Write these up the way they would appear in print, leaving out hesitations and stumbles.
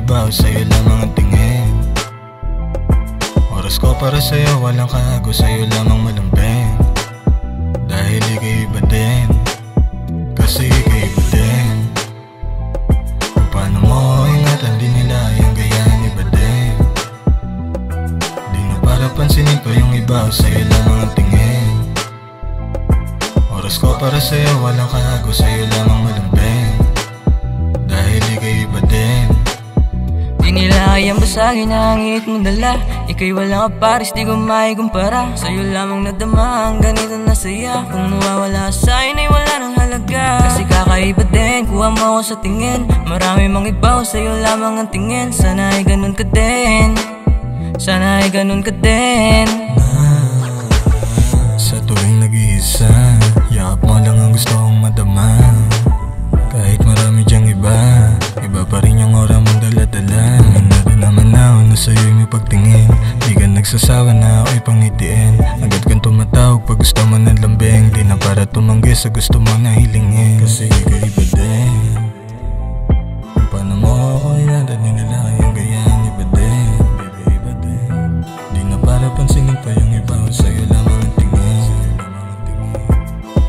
iba o sa'yo lamang ang tingin. Oras ko para sa'yo, walang kago, sa'yo lamang malambing. Dahil ika'y iba din, kasi ika'y iba din. Kung paano mo ingatan, di nila yung gayaan iba din. Di na para pansinin ko yung iba o sa'yo lamang ang tingin. Oras ko para sa'yo, walang kago, sa'yo lamang malambing. Dahil ika'y iba din. Di nila kayang basagin ang hingit mong dala. Ika'y walang kapares, di ko maikumpara. Sa'yo lamang nadama ang ganito na saya. Kung nawawala sa'kin ay wala nang halaga. Kasi kakaiba din, kuha mo ako sa tingin. Marami mang iba o sa'yo lamang ang tingin. Sana ay ganun ka din, sana ay ganun ka din. Sa tuwing nag-iisa, yakap mo lang ang gusto kong madama. Kahit marami dyang iba, iba pa rin yung aura mong dala-dala. Na rin naman ako na sa'yo yung pagtingin. Di ka nagsasawa na ako'y pangitiin. Agad kang tumatawag pag gusto mo ng lambing. Di na para tumanggi sa gusto mo na hilingin. Kasi ikaw iba din. Kung paano mo ako inatan, di nila yung gayaan iba din. Baby, iba din. Di na para pansinin pa yung iba o sa'yo lamang ang tingin.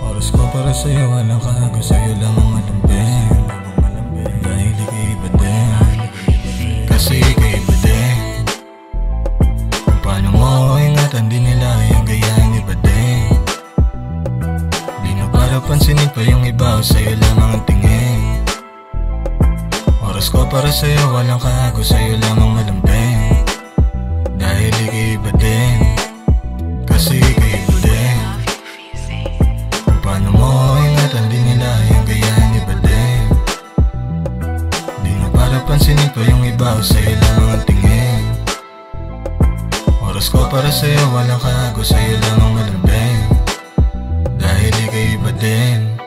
Oras ko para sa'yo, walang kago, sa'yo lamang malambing. Dahil ika'y iba din, kasi ika'y iba din. Kung paano mo ako ingatan, di nila yung gayaan iba din. Di na para pansinin pa yung iba o sa'yo lamang ang tingin. Oras ko para sa'yo, walang kago, sa'yo lamang malambing. Dahil ika'y iba din, kasi ika'y iba din. Kung paano mo ako ingatan, di nila yung gayaan iba din. Di na para pansinin ko yung iba o sa'yo lamang ang tingin. Oras ko para sa'yo, walang kago, sa'yo lamang malambing. Dahil ika'y iba din.